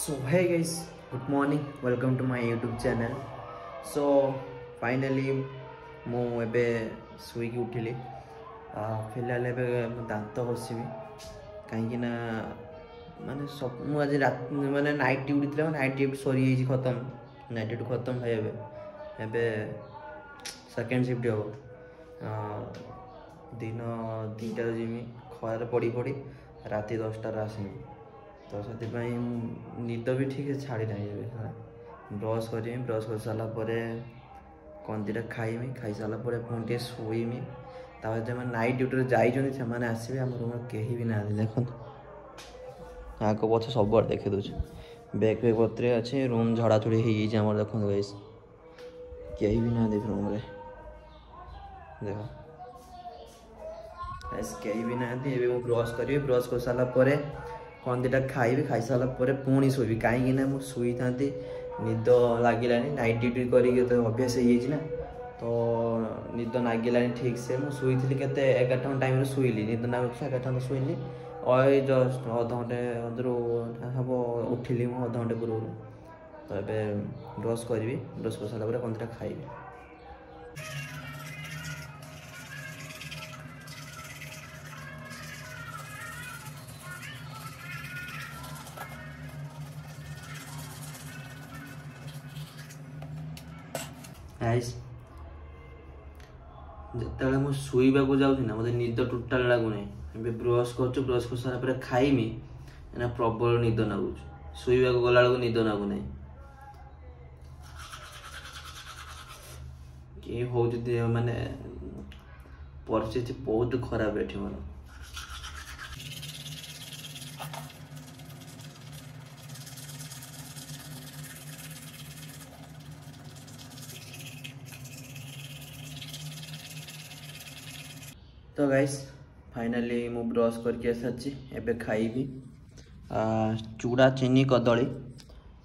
So hey guys, good morning. Welcome to my YouTube channel. So finally ମୁଁ ଏବେ ଶୋଇକି ଉଠିଲି। फिलहाल ଏବେ ଦାନ୍ତ ଘଷିବି କାହିଁକି ନା ମୁଁ ଆଜି ମାନେ ନାଇଟ୍ ଡ୍ୟୁଟି ଥିଲା। ନାଇଟ୍ ଡ୍ୟୁଟି ସରିଯାଇଛି, ଖତମ। ନାଇଟ୍ ଡ୍ୟୁଟି ଖତମ ଭାଇ। ଏବେ ସେକେଣ୍ଡ ସିଫ୍ଟ ହେବ। दिन 2टाରେ ଯିମି, ଖରାରେ ପଡ଼ି ରାତି 10टाରେ ଆସିବି। तो से निद भी ठीक है छाड़ी ना। ब्रश करी, ब्रश कर सारा कौन दीटा खाइमी, खाई सारा पुणी शोमी। जब नाइट ड्यूटी जाने आसवे आम रूम कहीं भी ना देख आग पछ सब देखे दूँ। बैग बैग पत्र अच्छे, रूम झड़ाझड़ी हो देख गाइस, कहीं भी ना देख रूम देख कहीं भी ना। ब्रश करी, ब्रश कर सारा कौन दीटा खाइबी, खाई सारा पुणी शोबी कहीं मुझे शुई था निद लगिलानी। नाइट ड्यूटी कर अभ्यास हो तो निद लगिलानी ठीक से। मुझे शुई थी के 11 टाइम शुइली, निद ना 11 शुइली। जस्ट अधघंटे हम उठिली मुझे अधघंटे पूर्व। तो ये ब्रश करी, ब्रश कर सारा कौन दीटा खाइबी। जिते मुझे शुवा जाऊँ ना मतलब निद टोटाल लगुना। ब्रश कर, ब्रश कर सारा खाइमी प्रबल निद लगुच। शुवा गला निद लगुना कि हो माने परिस्थिति बहुत खराब है मोर। तो गाइस फाइनली मु ब्रश करके सारी एबे खाइबी चूड़ा चीनी कदली।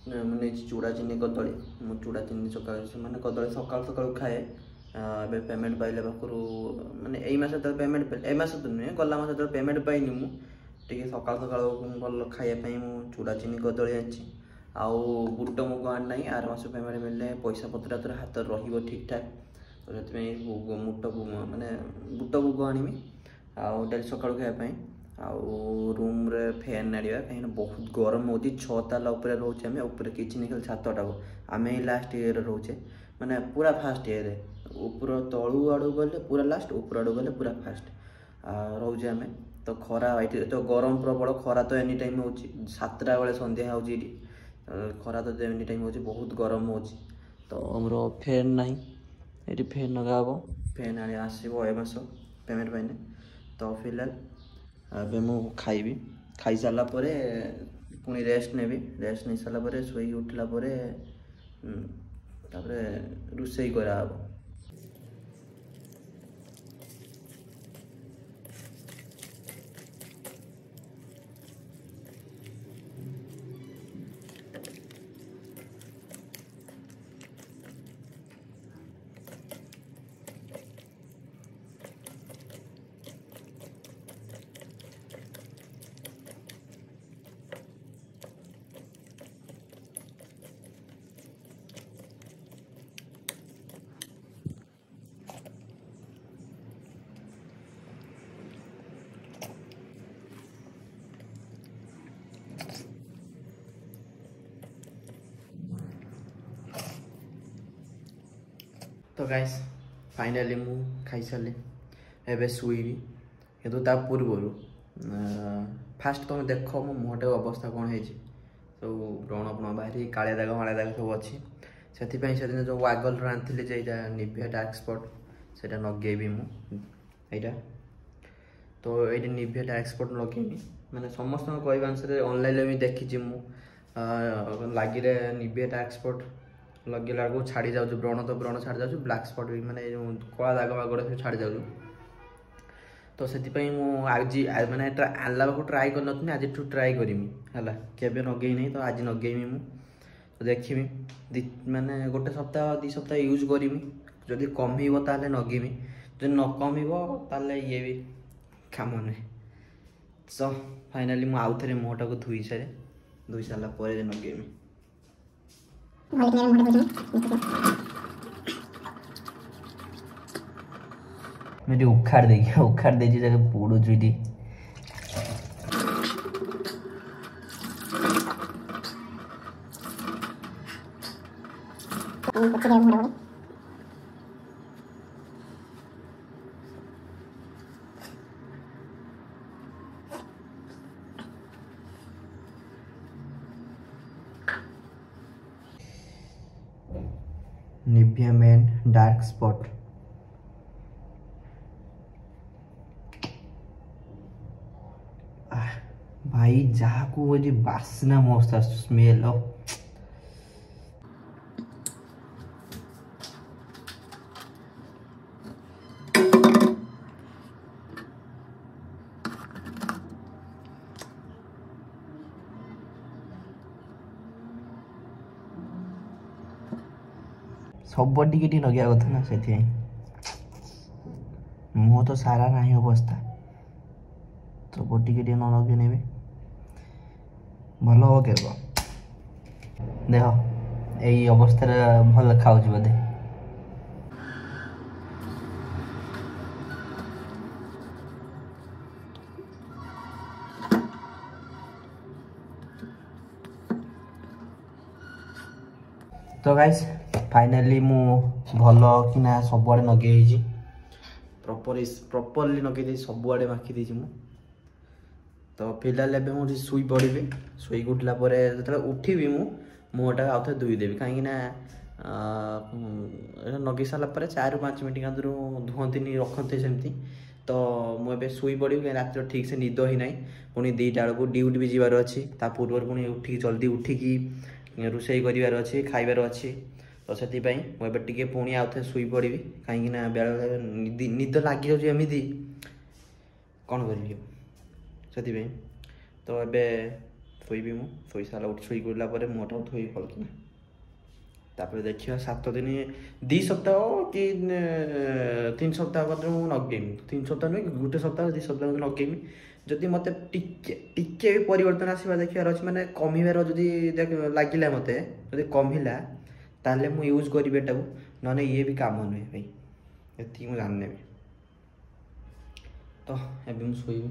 मैंने चूड़ा चीनी कदली, मु चूड़ा चीनी सका मैंने कदली सका सका खाए। ए पेमेंट पाइले पाखु माने एई मास तो पेमेंट ए मास तो नुहे गला मास तो पेमेंट पाइनी। मुझे सका सका भल खायापी मुझे चूड़ा चीनी कदली आनी। आउ बुट मुग आना ना, आर मास पेमेंट मिले पैसा पत्र तोर हाथ रही ठीक ठाक। तो से मुट माने बुट बुग आनमी आउ डेली सका खायापी। आउ रूम रे फैन आड़ा कहीं बहुत गरम हो। 6 ताला ऊपर रोचे आम ऊपर किसी नहीं खाली छातटा को आम लास्ट इयर रोचे माने पूरा फास्ट इयर ऊपर तलू आड़ू गले पूरा लास्ट, ऊपर आड़ू गले पूरा फास्ट रोचे आम। तो खरा तो गरम प्रबल खरा तो एनी टाइम हो 7टा बेले संध्या हो खरा तो एनी टाइम हो बहुत गरम हो। तो आमर फैन ना ये फैन लगा हे, फैन आने आसो ए मास पेमेंट पाइने। तो फिलहाल अब मु खाइबी, खाई सारा पुणी रेस्ट नेबी, रेस्ट नहीं सारा शोई उठला रोसई करा। तो गाइस फाइनली मु खाई सारे एबे शुइबी किंतु ता पूर्व फास्ट तुम देख मो मुहटे अवस्था कौन है सब व्रण पण बाहरी कालिया दाग माड़ा दाग सब अच्छी। से जो वागल आनी निभिया डार्क स्पॉट से लगे मुझा। तो ये निभिया डार्क स्पॉट लगे मैंने समस्त कहवा अनुसार ऑनलाइन भी देखी लगी निभिया डार्क स्पॉट लगे बेलू छाड़ी जाऊँ व्रण, तो व्रण छाड़ी जाऊँ ब्लैक स्पॉट भी माने कला दाग बागड़ सब छाड़ी जाऊँ। तो से आज मैंने आनला को ट्राए कर नी, आज ट्राए करमी है केवे नगे नहीं। तो आज नगेमी मु तो देखी माने गोटे सप्ताह 2 सप्ताह यूज करमी, जदि कम ताले नगेमी, जो न कम ये भी काम नहीं। सो फाइनाली मुझे आउ थे मुहटा को धोई सारे धोई सारा पर नगेमी मैं उखाड़ देखी जगह पोड़ू जुटी निविया मेन डार्क स्पॉट भाई जहाँ को वो जी बासना मस्त स्मेल सब टी लगे कथा ना से मुह तो सारा ना अवस्था सब टी न लगे ने भल हम के देख यही अवस्था भल खाऊँ बोधे तो गाइस फाइनाली मु भल कि सब आड़े नगे प्रॉपरली नगे सब आड़े माखी देछि मु तो फिलहाल एबे मु सुई पड़े सुई उठला जो उठिबी मु मुहटा आउ थे धोईदेवी कहीं नगे सारापर 4-5 मिनट आदि धुअंती रखते सेमती तो मुझे सुई पड़ी रात ठीक से निद ही ना पुणी 2टा बेलू ड्यूटी भी जीवार अच्छी पूर्व पुणी उठिकी जल्दी उठिकी रोषे कर अच्छी खाइबार अच्छी तो से मुझे टे पुणी आउ थे शुई पड़ी कहीं बेले निद लग जामती कौन करी से तो ये शोबी मुई सारा उठ शुई करला मुटा धोई भलकिना तापर देखिए 7 दिन 2 सप्ताह कि 3 सप्ताह मुझे नगेमी 3 सप्ताह नुह 1 सप्ताह 2 सप्ताह नगेमी जदि मत टिके भी परिवर्तन आसवा देखार अच्छे मैंने कमिबार जदि लगिला मत जदि कमिला ताले मु यूज करी बेटा ना ये भी काम नुहे भाई ये मुझे जान तो एवं मुझे शोबी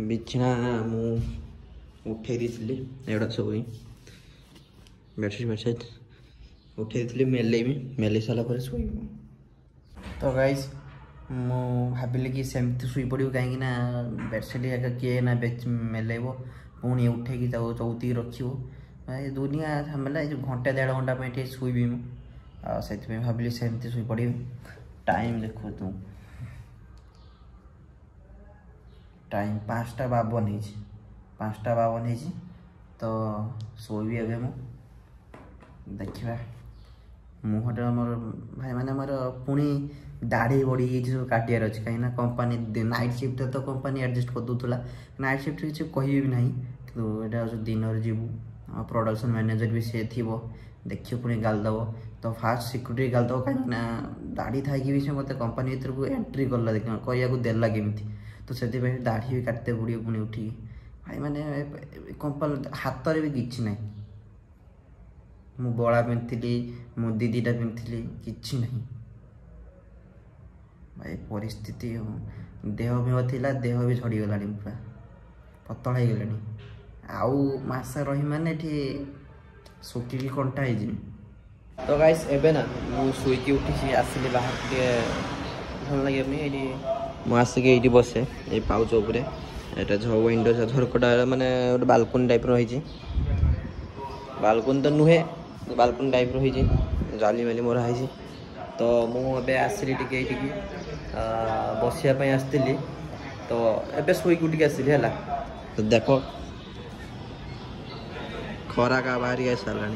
बिछना मु उठे दी एड़ा सब बेडसीट उठे दी मेले सारा शोबी तो गाइस मु भाविली कि सेमती शुई पड़ो कहीं बेडसीट किए ना मेलेब पुणी उठे चौती रखी दुनिया झमेला जो घंटे 1.5 घंटा शुईबी मुझे भाविली सेमती शुई पड़ी टाइम देखो तू टाइम 5:52 तो शोबी ए देखा मुहटा मोर भाई मैंने मोर पुणी दाढ़ी बढ़ी सब काटियार अच्छे कहीं कंपानी नाइट शिफ्ट तो कंपानी एडजस्ट कर दूला नाइट शिफ्ट किसी कह ना कि दिन जीवु प्रोडक्शन मैनेजर भी सी थी देखिए पुणी गालदेव तो फास्ट सिक्यूरीटी गालदेव कहीं दाढ़ी थी भी से मतलब कंपानी भर को एंट्री कला कहू देला केमी तो से दाढ़ी भी काटते पड़ो पुणी उठी भाई मैंने कंपानी हाथ में भी किसी ना मु बड़ा पिंधि मु दीदीटा पिंधि कि ना भाई परिस्थिति देह भी थिला देह भी झड़गला पूरा पतला हो गला आउ मस रही मैंने सुखिकी कंटा हो तो गाइस एबे ना मु शुईकी उठी आसिली बाहर के भल लगे ये आसिक ये बसे ये पाउच उपर यहाँ विंडो झरकटा माने गोटे बालकनी टाइप रही बालकनी तो नुहे बालकनी टाइप रही जाली माली मोरा है तो मुझे आसली टे बसापी आसती तो एबे शुईक उठिक आसली है तो देख खरा का बाहरी आ सारा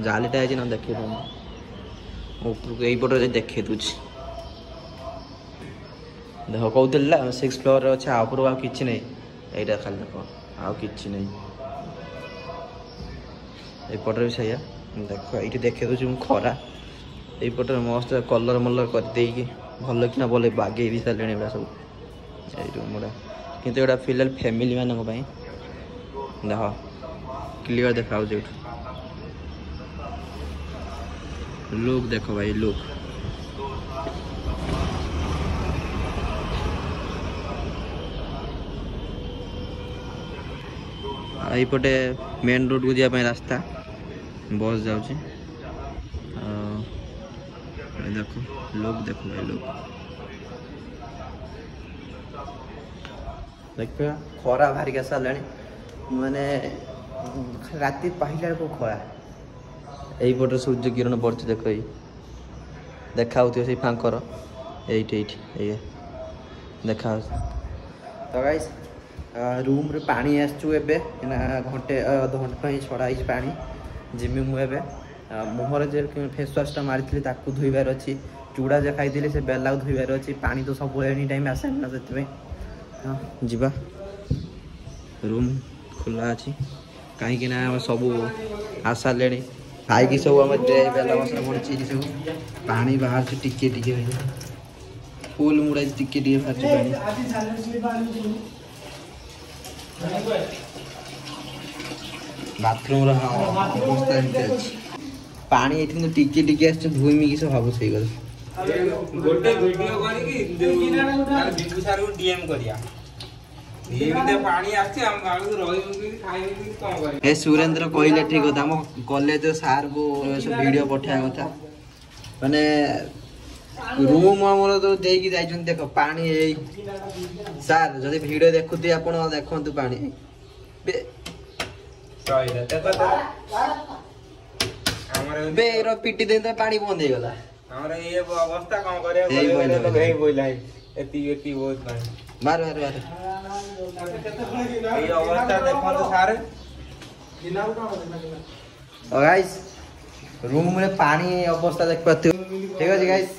जालीटा है ना देखे उपरको यहीपटे देखे दूची देख कहते 6 फ्लोर अच्छे आउपर आ कि नहीं यहीटा खाली देख आउ कि नहीं यपटे भी सही देख ये देखे दूसरी खरा यपटे मस्त कलर मलर कर भल कि भल बागे भी सारे सब मुड़ा किंतु एटा फिलहाल फैमिली मानक पई देख क्लियर देखा लुक देखो भाई लुक यहीपटे मेन रोड को जावाई रास्ता बस जाऊँ देखो लोग देखो भाई लोग देख खरा बाहरिक सारे माने राति पहला को खरा यहीपटे सूर्य किरण पड़े देख देखा से फांकर ये देखा तो गाइस रूम रे पानी आसचु एबे घंटे अध घंटे छड़ा पानी जिमी मुझे मुहर जे फेस वाश मारी ताकू धोइबार अच्छी चूड़ा जे खाई से बेला धोइबार अच्छी पानी तो सब एनी टाइम आसे ना से जीवा रूम खुला अच्छी कहीं सब आसा ले खाई सब आम बेला बसा पड़ी सब पानी बाहर से टिके टिके फुल मुड़ा टिके टिके बाहर बाथरूम अवस्था पानी ये तो टिके टिके धोईमी किस भाव सही गोटे वीडियो बिजू सार को डीएम करिया ए सुरेंद्र कहले ठीक कथा हम कॉलेज सार को वीडियो पठा कथा माने रूम हमर तो देकी जाइछन देखो पानी सार जदि वीडियो देखुती आपण देखंतु पानी बेरो पिटी दे तो पानी बंद हो गला हमरा ये अवस्था कम करे तो गई बोला एती बहुत पानी मार मार मार ये अवस्था देखो तो सारे गाइस रूम रे पानी अवस्था देख पाते ठीक है गाइस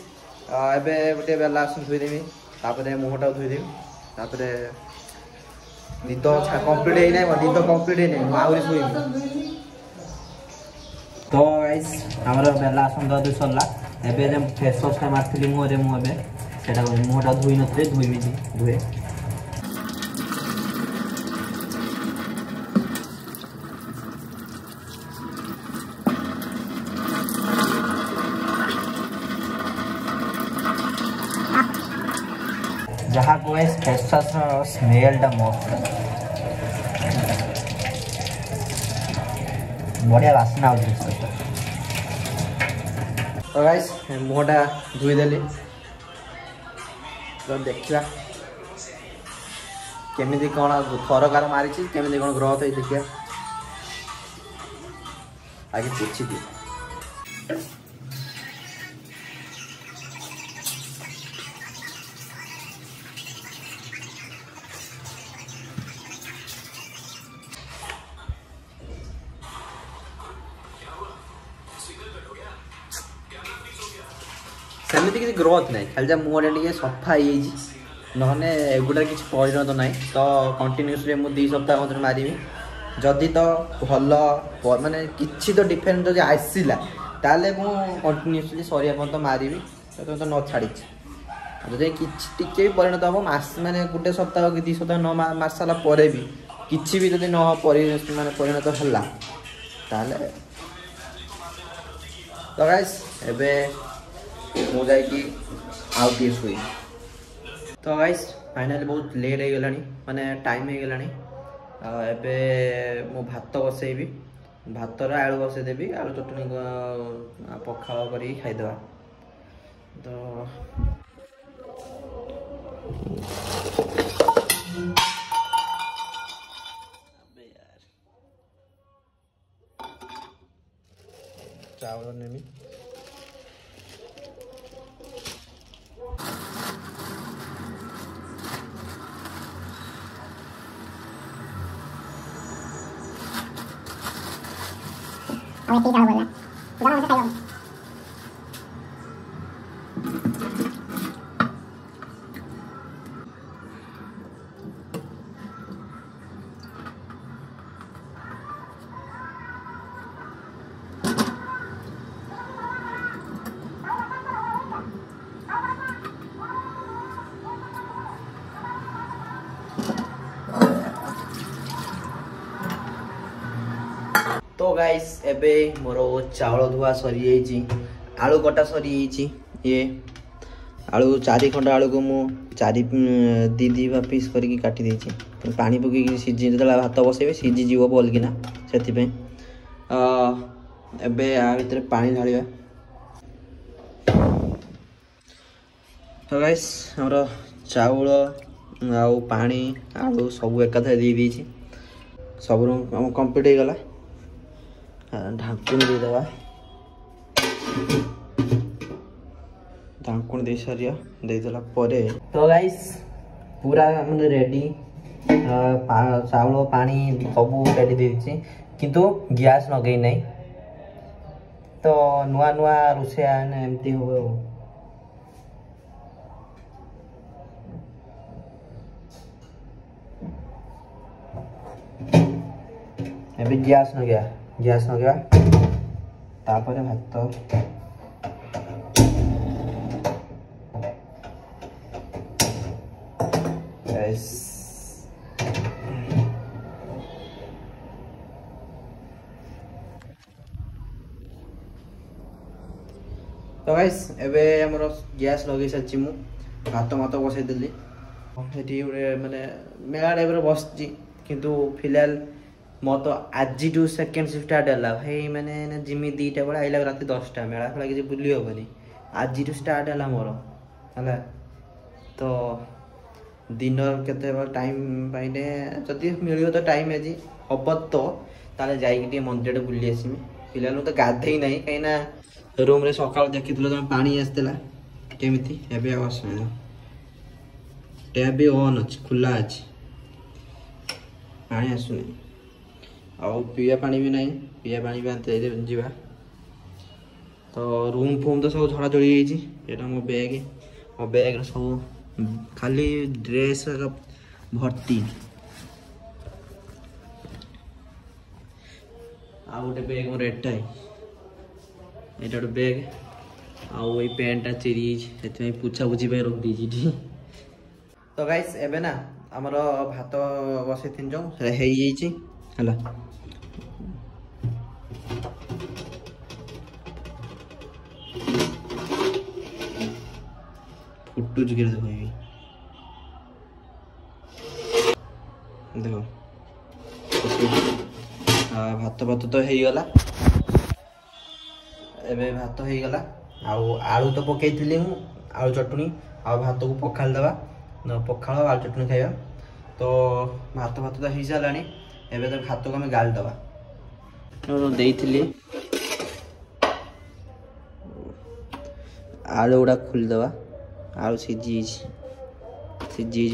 एबे गोटे बेला आसन धोई देमी तापरे मुहटा धोई देमी तापरे निद कंप्लीट है ना निद कंप्लीट है ना आउरी सोई तो गाइस हमर बेला आसन द सरला एबे जे फेस वॉश का मारथली मुहरे मुहबे सेटा मुहटा धोई नथले धोई मी धोए जहाँ को फेस वॉश स्मेलटा मस्त बढ़िया बास्ना हो तो गाइस मुहटा धोईदेली तो देखा केमी कौन थरकार मारी केमी कौन ग्रोथ है देखिए आगे पोछि दिए सेमती किसी ग्रोथ ना खाली जब मुहर टे सफा ना एगुटा किसी परिणत ना तो कंटिन्यूसली मुझे 2 सप्ताह मत मारि जदि तो भल माने किसी तो डिफरेंस जो आसला ताले मु कंटिन्यूसली सरिया पर्यंत मारि तो न छाड़ी जदि टी भी परिणत हम मास माने गोटे सप्ताह कि 2 सप्ताह न मार सारा पर भी किसी भी जब न माने परिणत है तो गाइस एबे मु जाइकी आउ टे शुई तो गाइस फाइनली बहुत लेट हो गलानी माने टाइम हो गलानी एबे मु भात बसैबी भात रे आलू बसै देबी आलू चटनी पखाळ करी खाइदेबा तो चावल नेमी और ठीक है बोला जरा मुझे खाइयो तो गाइस एबे मोर चाउल धुआ सरी जाइए आलू कटा सरी जाइए ये आलू 4 खंड आलू को मु 4 दी पीस करके काटी देछि पानी पकई सीझी जो भात बसैबे सीझी जीव बोलकिना से एबे आ भीतर पानी ढालिया तो गाइस हमर चाउल आउ पानी आलू सब एकाथरे दे दीछि सब कंप्लीट हो गला ढाकुण देदेवा ढाकुण दे सारिया देदेला परे तो गाइस पूरा हमने रेडी चाउल पानी सब रेडी देछि किंतु गैस लगे नहीं तो नुआ नुआ रोषेया एमती हो एबे गैस न गया तापर भात तो गाइस एबे हमर गैस लगे साची मु भात मात बसै देली एठी माने मेला टाइप रे बसची किंतु फिलहाल मो तो आज टू सेकेंड शिफ्ट स्टार्ट है भाई मैंने जिमी 2टा बेला आइला रात 10टा मेला खेला किसी बुली हेनी आज टू स्टार्ट है मोर है तो दिन के टाइम पाइने जदि मिल तो टाइम आज हम तो ताले जाइए मंदिर बुली आसमी फिलहाल तो गाधे ना कहीं रूम रे सकाल देखी तुम पानी आसला केमिति एबे असुविधा टैप भी ऑन अच्छी खुला अच्छी पानी आसुनी आउ पिया पानी भी नहीं पिया पानी भी आनते जीवा तो रूम फूम तो सब झड़ा झड़ी जाइए मो बैग सब खाली ड्रेस भर्ती आ गोटे बैग मोर एटा गोटे बैग आई पैंटा चिरी से पुछा पुछी रख दी तो गाइस एबे ना आमर भात बसई थी जो है फुटू गिर देखो भात भात तो हो गला एबे भात हो गला आलू तो पकई मु आलू चटनी आ भात को पखाल दवा पखाल आलू चटनी खाइबा तो भात भात तो हो सारा एबे तो भात को आम गाली दवा देइथिली आलू गुड़ा खोलीदवा आलू सीझी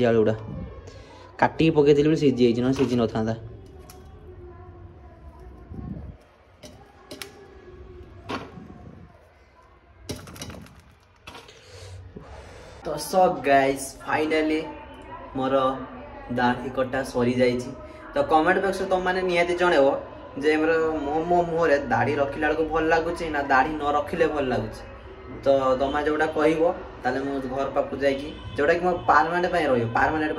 आलू गुड़ा काटी पकई सीझी ना सीझी न था तो सो गाइस फाइनली मोर दाढ़ी कटा सरी जाइए तो कमेंट बॉक्स तुम मैंने निहाती जनइब जे मो मुहर दाढ़ी रखिला बेलू भल लगुच ना दाढ़ी न रखिले भल लगुच तो तुम जोटा कह मु घर पाक जाकि जोटा कि मोर परमानेंट परमानेंट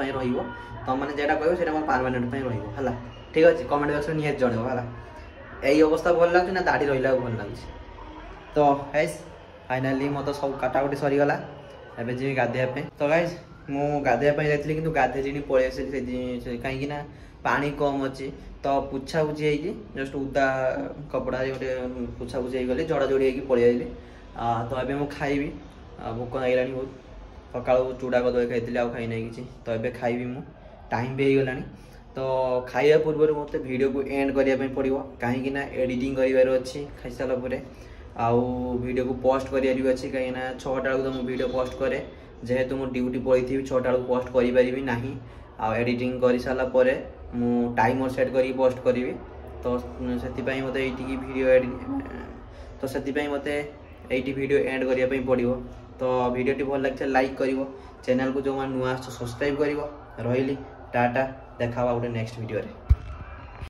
तुम मैंने जेटा कह मोर परमानेंट है ठीक अच्छे कमेंट बॉक्स में निहाती जनइब है यही अवस्था भल लगुच ना दाढ़ी रहा भल लगुच तो गाइस फाइनाली मो तो सब काटाकुटी सरीगला एवं जी गाधेवाई तो गाइस मु गाधेवाई जाइए कि गाधे पलि कहीं पानी कम अच्छी तो पुछा पुछी हो जस्ट उदा कपड़ा गोटे पुछा पुछी गली जड़ा जोड़ी होगी पलि आइली तो ये मुझे खाइबी भोक लगे बहुत सका चूड़ा कदली खाई आउ खाई ना कि तो ये खाइबी मु टाइम भी हो गला तो खाइबा पूर्व मत वीडियो को एंड करने पड़ो कहीं एडिटिंग कर अच्छी खाई सारापर आउ वीडियो को पोस्ट कर अच्छी कहीं 6टा बेलू तो मुझे वीडियो पोस्ट करे जेहेतु मुझे ड्यूटी पड़ी 6टा बेलू पोस्ट करी ना आ एडिटिंग कर सारापर मु टाइमर सेट कर पोस्ट करी तो से मत वीडियो तो से मत ये वीडियो एंड करने पड़ो तो वीडियोटी भल लगे लाइक कर चैनल को जो नुआ सब्सक्राइब कर रही टाटा देखा गोटे नेक्स्ट वीडियो रे।